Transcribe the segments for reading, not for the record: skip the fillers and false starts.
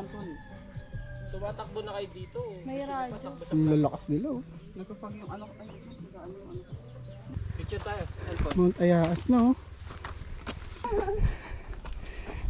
Anton. Tumatakbo na kayo dito. May radyo. Ang lalakas nila oh. Nagpapag yung ano ko tayo. Picture tayo. Anton. Mount Ayaas na oh.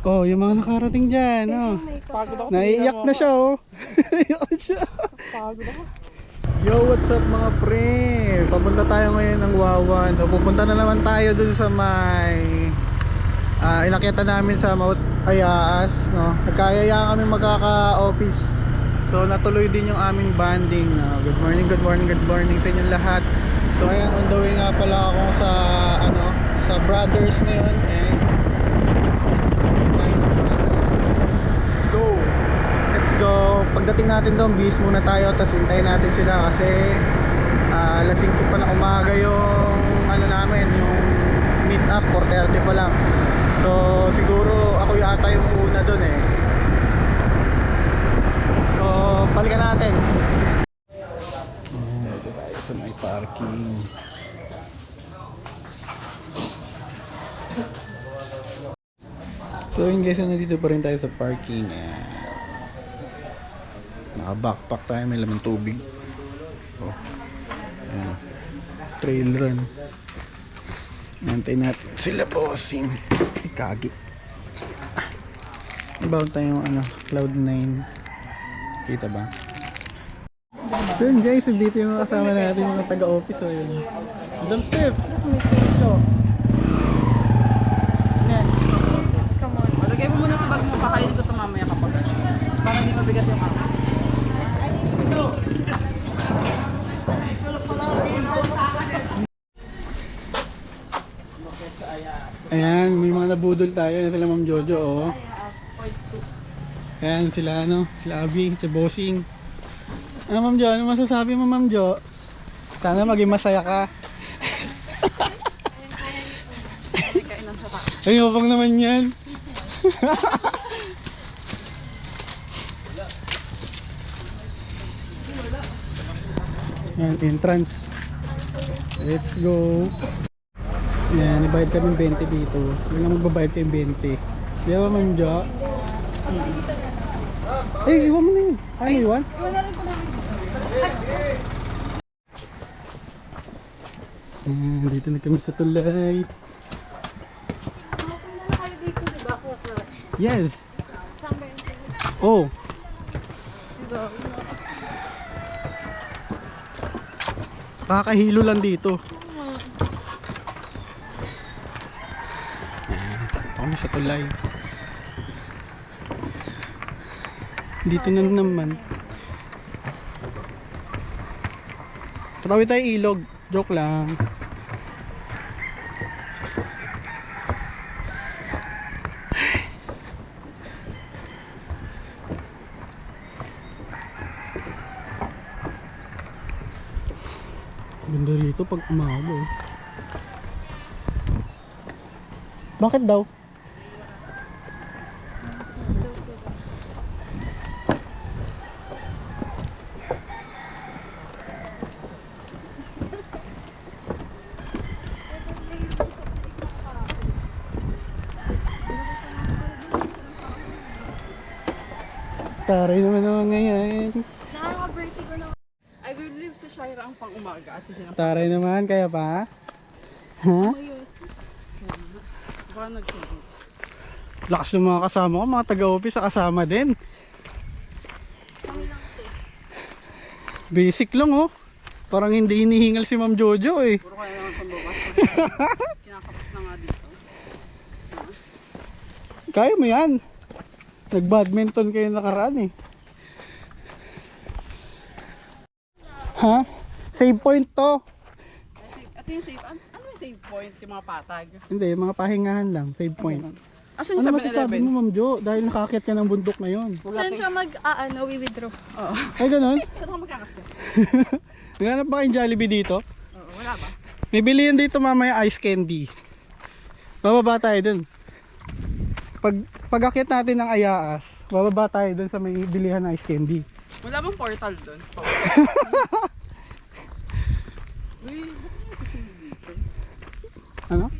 Oh, yung mga nakarating dyan oh. Pagod ako. Naiiyak na siya oh. Naiiyak na siya. Pagod ako. Yo, what's up mga pre? Papunta tayo ngayon ng Wawan. O, pupunta na naman tayo dun sa may inakyatan namin sa Mount Ayaas, no? Nagkayayaan kami magkaka-office. So natuloy din yung aming banding, no? Good morning, good morning, good morning sa inyong lahat. So ayan, on the way nga pala ako sa sa Brothers ngayon and let's go. Let's go. Pagdating natin doon, bis muna tayo, tapos hintayin natin sila kasi alas 5 pa na umaga yung namin, yung meet up, 4:30 pa lang. So siguro ako yata yung una doon eh. So balikan natin. Dito tayo sa may parking. So yun guys, nandito pa rin tayo sa parking. Naka-backpack tayo, may lamang tubig. Oh. Ayan. Trail run. Nantayin natin sila bossing. Ikagi. About tayo Cloud9. Kita ba? So yun guys, dito yung kasama natin mga taga-office. So yun. Madam Steph! Ayan. Come on. Lagay mo muna sa bag mo, pakainin ko ito mamaya kapag para hindi mabigat yung ako. Ayan, may mga nabudol tayo. Ayan sila Ma'am Jojo, oh. Ayan sila, sila Abby, si Bossing. Ma'am Jo, ano masasabi mo, Ma'am Jo? Sana maging masaya ka. Ay, mapang naman yan. Ayan, entrance. Let's go. Yan, ibayad kami 20 dito. Hindi lang magbabayad kayo 20. Di ba, Ma'am Jo? Eh, iwan mo na yun. Ay, iwan? Iwan na rin po namin. Ayan, dito na kami sa tulay. Makapunta na kayo dito, di ba? Yes! Saan ba yung Oh! Kakahilo lang dito. Kami sa tulay. Dito na naman. Tatawi tayo ilog. Joke lang. Ganda rito pag umaga eh. Bakit daw? Taray naman ngayon. Nakaka-vertigo na. I believe si Shaira ang pang umaga at si Jenna Taray naman, kaya pa? Ha? Mayos. baka nagsubo. Lakas ng mga kasama ko, mga taga-office sa kasama din. Basic lang oh. Parang hindi hinihingal si Ma'am Jojo eh. Puro kaya naman pambukas. Kinakapos na nga dito. Kaya mo yan. Nag-badminton kayo nakaraan eh. Ha? Save point to. Ito yung save. Ano yung save point? Yung mga patag. Hindi, mga pahingahan lang. Save point. Asan yung Ano masasabi 7-Eleven? mo Ma'am Jo? Dahil nakakit ka ng bundok na yun. Saan siya withdraw? Oo. Ay ganon? Saan ako magkakasya? Naghanap ba kayong Jollibee dito? Oo, wala ba? May bilihan dito mamaya ice candy. Bababa tayo dun. Pag akit natin ng Ayaas, bababa tayo dun sa may bilihan ng ice candy. Wala bang portal doon? Uy, Ano?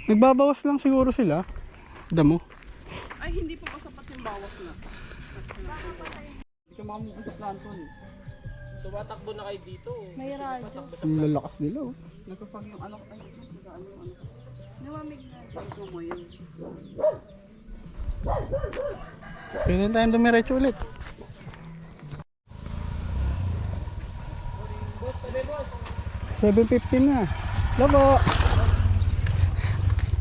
Nagbabawas lang siguro sila. Damo. ay, hindi po pa sa bawas na. Hindi ka makamukha sa planton eh. Tumatakbo na kayo dito. May radyo. Ang lalakas nila oh. Nagpapag yung ano, ay, ano yung ano. Lumamig na. Ano mo yun? Pwede tayong dumiretso ulit. Boss, tabi boss. 7:15 na. Labo.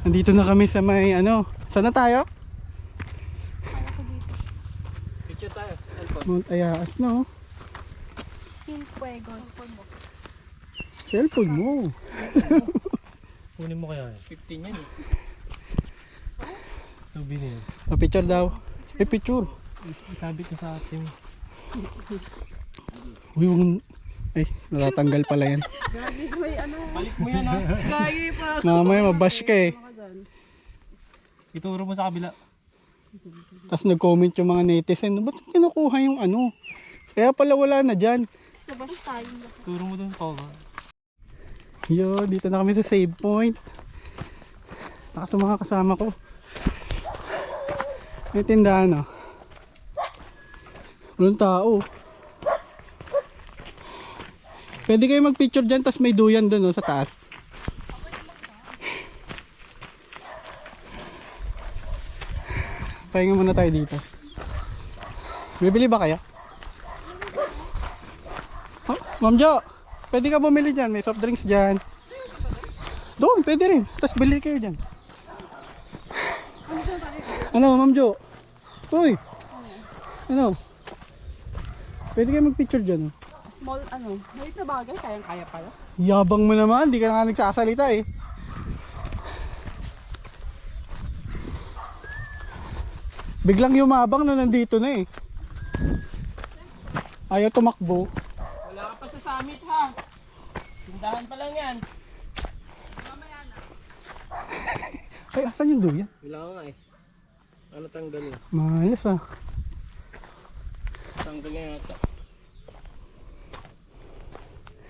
Nandito na kami sa may ano. Saan na tayo? Picture tayo. Cellphone. Mount Ayaas na oh. Sinfuego. Cellphone mo. Kunin mo kaya. 15 yan eh. Souvenir. Picture daw. Picture. Sabi ko sa atin. Uy, ay, natatanggal pala yan. Gagi, may ano. Balik mo yan ha. Gagi pa. Mamaya mabash ka eh. Ituro mo sa kabila. Tapos nag-comment yung mga netizen, ba't kinukuha yung ano? Kaya pala wala na dyan. Tapos nabash tayo. Turo mo dun pa. Yo, dito na kami sa save point. Takas mga kasama ko. May tindahan oh. Walang tao. Pwede kayo mag-picture dyan, tapos may duyan dun oh, sa taas. Pahinga muna tayo dito. Bibili ba kaya? Oh, Ma'am Jo, pwede ka bumili dyan. May soft drinks dyan. Doon, pwede rin. Tapos bili kayo dyan. Ano, Ma'am Jo? Uy! Ano? Pwede kayo mag-picture dyan. Oh. Small ano, maliit na bagay, kayang-kaya pala. Yabang mo naman, di ka na nga nagsasalita eh. Biglang yumabang na nandito na eh. Ayaw tumakbo. Wala ka pa sa summit ha. Tindahan pa lang yan. Ay, asan yung duyan? Wala ka nga eh. Ano tanggalin? Mayos ah. Tanggalin yata.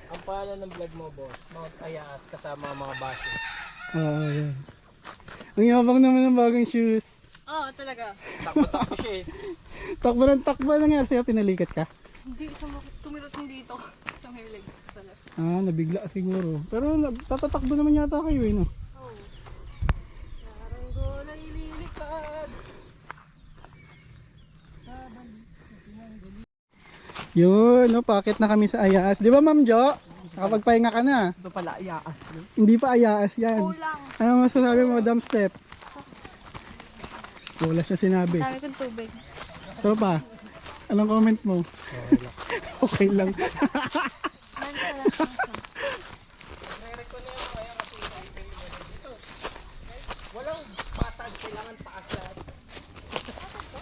Ang pangalan ng vlog mo boss, Mount Ayaas kasama ang mga baso. Oo, yan. Ang yabang naman ng bagong shoes. Oo, talaga. Takbo-takbo siya eh. Takbo ng takbo, nangyari sa'yo, pinalikat ka? Hindi, tumirot hindi dito. Sa may legs ko sa last. Ah, nabigla siguro. Pero tatatakbo naman yata kayo eh, no? Oo. Karanggolay lilipad. Yun, no, pakit na kami sa Ayaas. Di ba, Ma'am Jo? Nakapagpahinga ka na. Ito pala, iyaas. No? Hindi pa Ayaas yan. Kulang. Ano masasabi mo, Madam Step? Wala siya sinabi. Dami kong tubig. Ito pa, anong comment mo? Okay lang. Walang patag, kailangan paasad.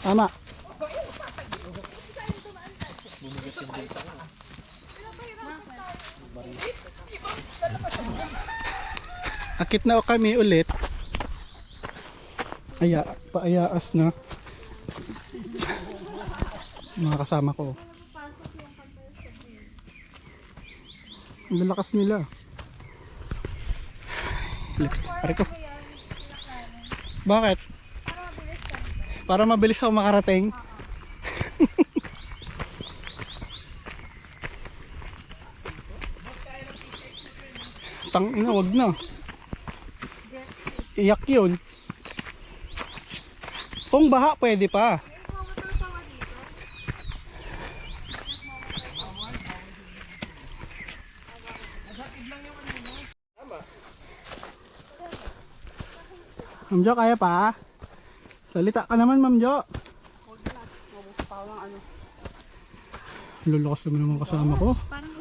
Tama. Akit na kami ulit. Paayaas na. Mga kasama ko. Ang lalakas nila. Pare ko. Bakit? Para mabilis ako makarating. Tangina, wag na. Iyak yun. Kung baha, pwede pa. Ma'am Jo, kaya pa? Salita ka naman, Ma'am Jo. Lulakas naman naman kasama ko. Parang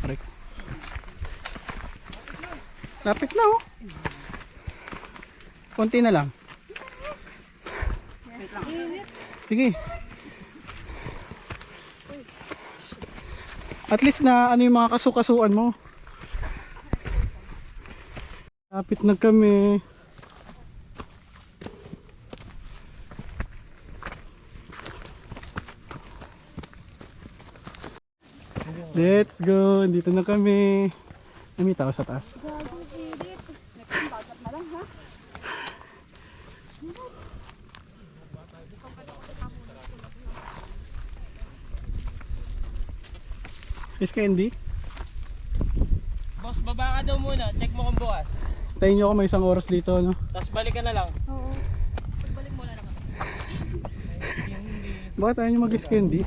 Aray ko. Lapit na oh. Konti na lang. Sige. At least na ano yung mga kasukasuan mo. Lapit na kami. Let's go. Dito na kami. Ay, may tao sa taas. Is candy? Boss, baba ka daw muna. Check mo kung bukas. Tayo nyo ako may isang oras dito, no? Tapos balik ka na lang. Oo. Pagbalik mo na lang. Bakit ayaw nyo mag-is candy?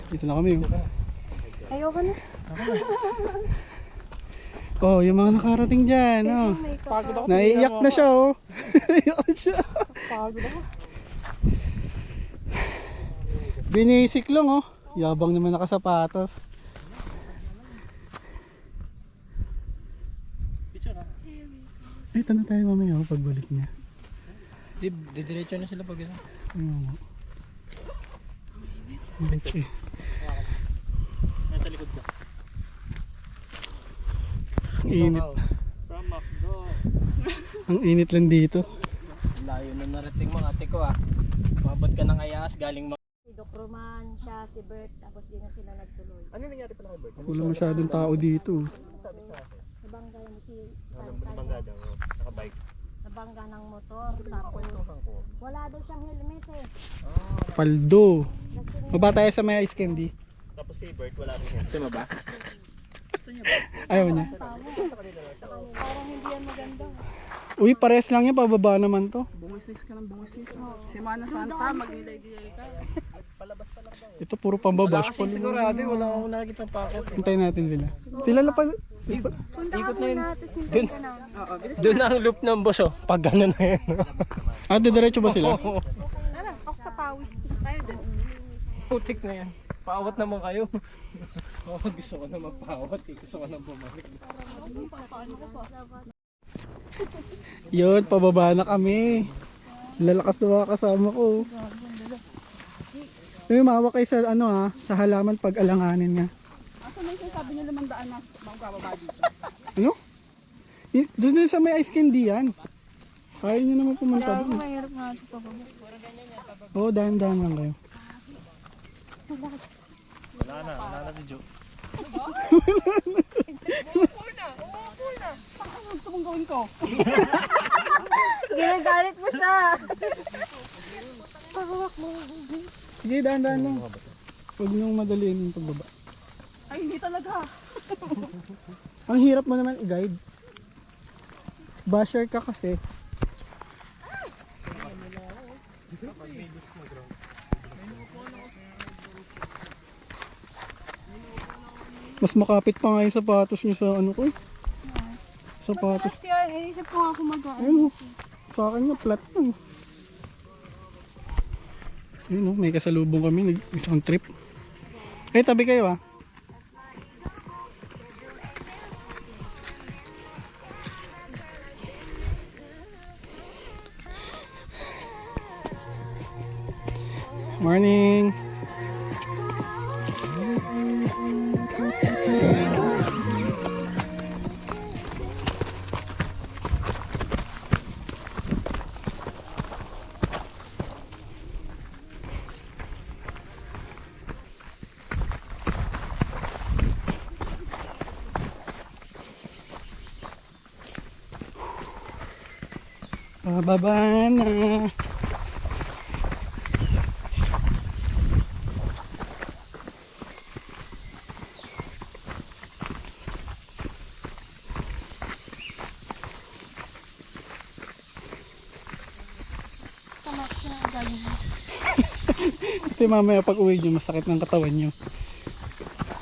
Dito na kami, oh. Ayoko na. Oh, yung mga nakarating dyan, oh. Pagod ako. Naiiyak na siya, oh. Naiiyak na siya. Pagod ako. Binisik lang, oh. Yabang naman nakasapatos. Ay, tanong tayo mamaya, oh, pagbalik niya. Didiretso na sila pag ito. Ayun, oh. Diretso, eh. Nasa likod ka. Ang init. From Macdo. Ang init lang dito. Layo na narating mga ate ko ah. Mabot ka ng Ayas galing Si Doc Roman, siya, si Bert, tapos di na sila nagtuloy. Ano nangyari pala kay Bert? Wala masyadong tao dito. Nabangga yung si Nabangga daw, nakabike. nabangga ng motor. Tapos wala daw siyang helmet eh. Paldo. Kasi Baba tayo sa may ice candy. Tapos si Bert wala rin yan. Siya ba? Ayaw niya. parang hindi yan maganda. Uy, pares lang yan. Pababa naman to. Bungisis ka ng bungisis. Semana Santa, magnilay-gilay ka. Ito puro pambabash. Kasi sigurado wala akong nakikita packet. Hintayin natin sila. Sila na pala. Punta ka muna, tapos hintayin ka namin. Oo, bilis. Doon ang loop ng boss oh. Pag gano'n na yan. Ah, diretso ba sila? Tara, ako sa pawis. Tayo din. Putik na yan. Paawat naman kayo. Oh, gusto ko na magpaawat eh. Gusto ko na bumalik. Yun, pababa na kami. Lalakas na mga kasama ko. Uy, mawak kayo sa ano ha, sa halaman pag alanganin nga. Asa na yung sabi niyo 500 na magbababa dito? Ano? Doon din sa may ice candy yan. Kaya nyo naman pumunta Ako doon. mahirap nga ito pa. Oo, dahan-dahan lang kayo. Wala na si Joe. Gusto mong gawin ko? Ginagalit mo siya. Sige, dahan-dahan lang. Huwag nyo madaliin yung pagbaba. Ay, hindi talaga. Ang hirap mo naman i-guide. Basher ka kasi. Mas makapit pa nga yung sapatos nyo sa ano ko eh. Sapatos. Tapos yun, inisip ko nga kung mag-ano. Ayun o. Sa akin nga, flat lang. Ayun o, may kasalubong kami. Isang trip. Eh, tabi kayo ah. Morning. Pababa na. Ito yung mamaya pag uwi nyo, masakit ng katawan nyo.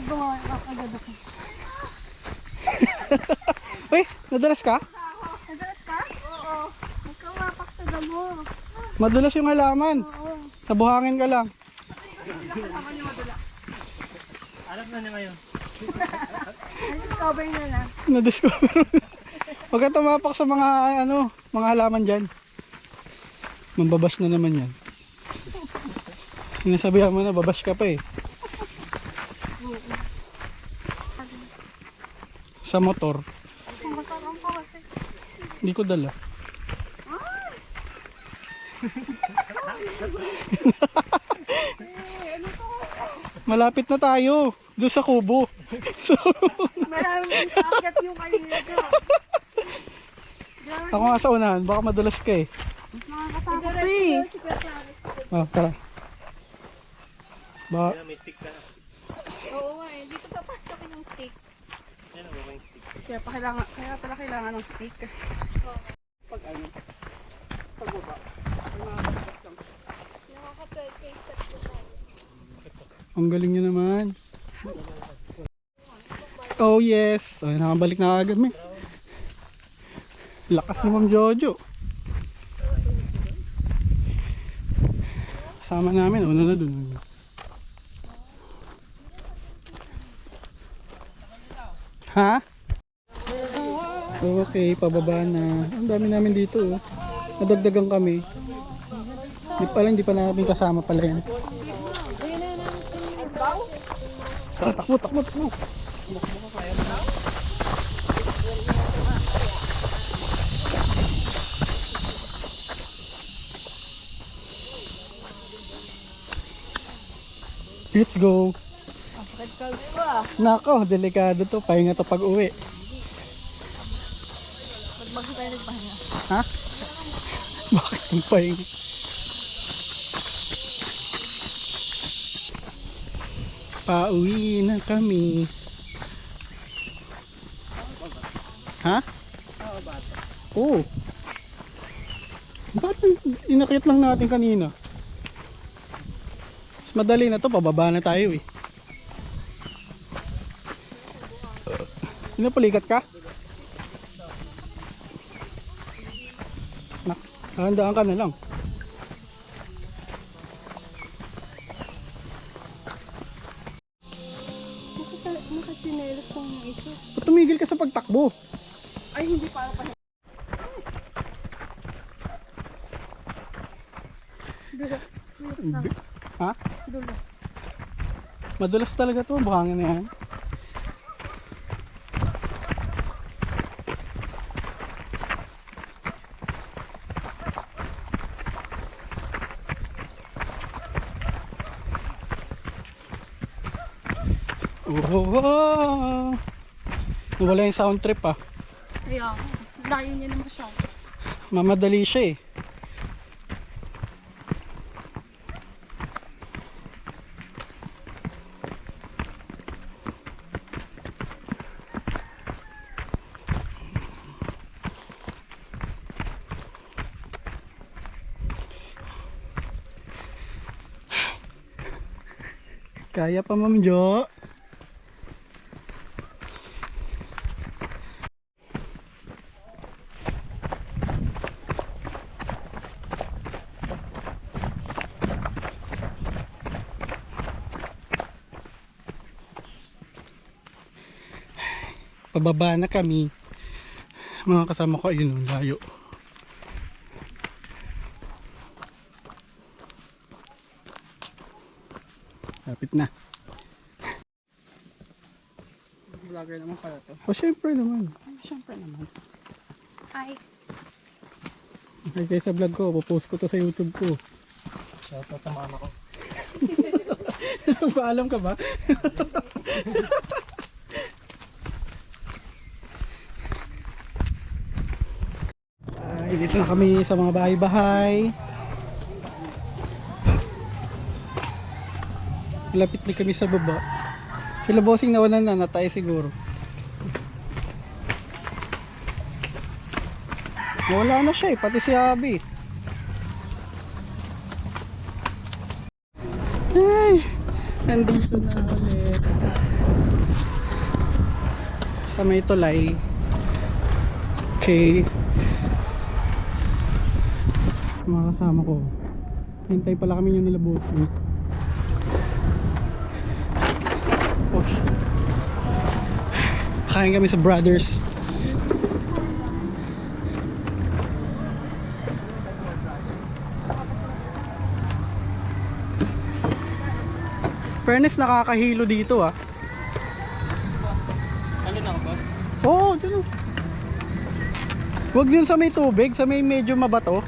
Bunga, agad ako. Uy, nadulas ka? Nadalas ka? Oo. Magkawapak sa damo. Madulas yung halaman. Oo. Nabuhangin ka lang. Alam na niya ngayon. Cover na na. Na-discover. Huwag ka tumapak sa mga ano, mga halaman dyan. Mambabash na naman yan. Sinasabihan mo na, babash ka pa eh. Sa motor. Masarang po kasi. Hindi ko dala. Malapit na tayo. Doon sa kubo. Maraming sakit yung kanina ko. Ako nga sa unahan, baka madulas ka eh. Nakakatakot pa eh. Oh, tara. Ba May stick ka na. Oo nga eh, dito pa pa. yung stick. Kaya pala kailangan ng stick. Pag ano, pagbaba. Nakaka-12 step ko tayo. Ang galing nyo naman. Oh yes. Ay, nakabalik na agad may. Lakas ni Ma'am Jojo. Kasama namin. Una na dun. Ha? Okay, pababa na. Ang dami namin dito. Oh. Nadagdagan kami. Hindi pa namin kasama pala yan. Takbo. Let's go. Nako, delikado to. Pahinga to pag uwi. Magbago tayo nagpahinga. Ha? Bakit ang pahinga? Pauwi na kami. Ha? Oo. Bakit inakit lang natin kanina? Mas madali na to, pababa na tayo eh. Pinapalikat ka? Handaan ka na lang. Nakachinelos ko ng ito. Ba't tumigil ka sa pagtakbo? Ay, hindi pa pa. Ha? Dulas. Madulas talaga to, buhangin na yan. Oh, nawala yung sound trip ah. Kaya, layo niya naman siya. Mamadali siya eh. Kaya pa Ma'am Jo. Pababa na kami. Mga kasama ko ayun, layo. Lapit na. Vlogger naman pala to. O syempre naman. Siyempre naman. Hi. Ay kayo sa vlog ko, popost ko to sa YouTube ko. Shoutout sa mama ko. Paalam ka ba? Dito na kami sa mga bahay-bahay. Lapit na kami sa baba. Sila bossing nawalan na, natay siguro. Wala na siya eh, pati si Abby. Ay, nandito na ulit. Sa may tulay. Okay. Mga kasama ko. Hintay pala kami yung nila bossing. Push. Kain kami sa Brothers. Fairness, nakakahilo dito ah. Ano na boss? Oo, dyan. Huwag yun sa may tubig, sa may medyo mabato.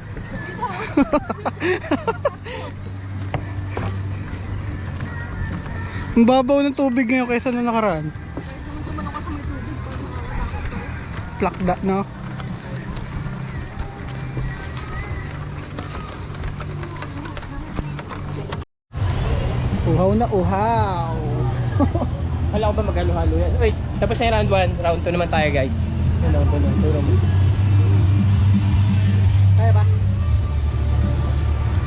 Ang babaw ng tubig ngayon kaysa nung nakaraan. Plakda, no? Uhaw na uhaw. Wala ko ba maghalo-halo yan? Wait, tapos na yung round 1, round 2 naman tayo guys. Yan round 2 na, turo mo. Kaya ba?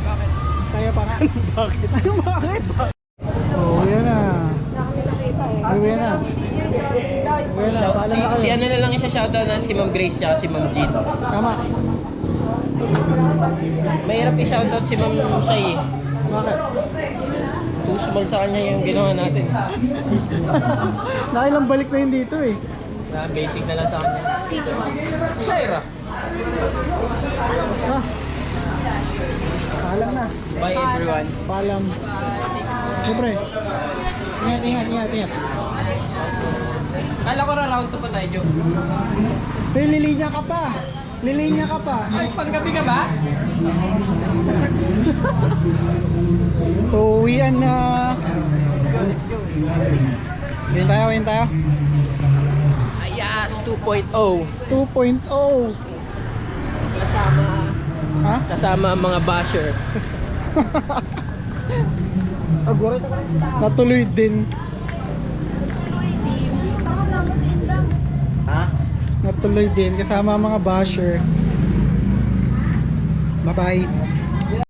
Bakit? Kaya pa nga. Bakit? Ano bakit? Oh, yan na. Ay, yan na. Yan na, paalam na Si kayo. ano na lang siya shoutout natin, si Ma'am Grace tsaka si Ma'am Jean. Tama. Mahirap i-shoutout si Ma'am Shai eh. Bakit? Too small sa kanya yung ginawa natin. Nakailang balik na yun dito eh. Basic na lang sa kanya. Shaira. Ah. Paalam na. Bye everyone. Paalam. Siyempre. Ingat. Kala ko na round 2 pa tayo, Joe. Hey, lilinya ka pa. Lilinya ka pa. Ay, panggabi ka ba? Uwian na. Win tayo. Ayas 2.0. 2.0. Ha? Kasama ang mga basher. Natuloy din. Ha? Natuloy din kasama ang mga basher. Bye-bye.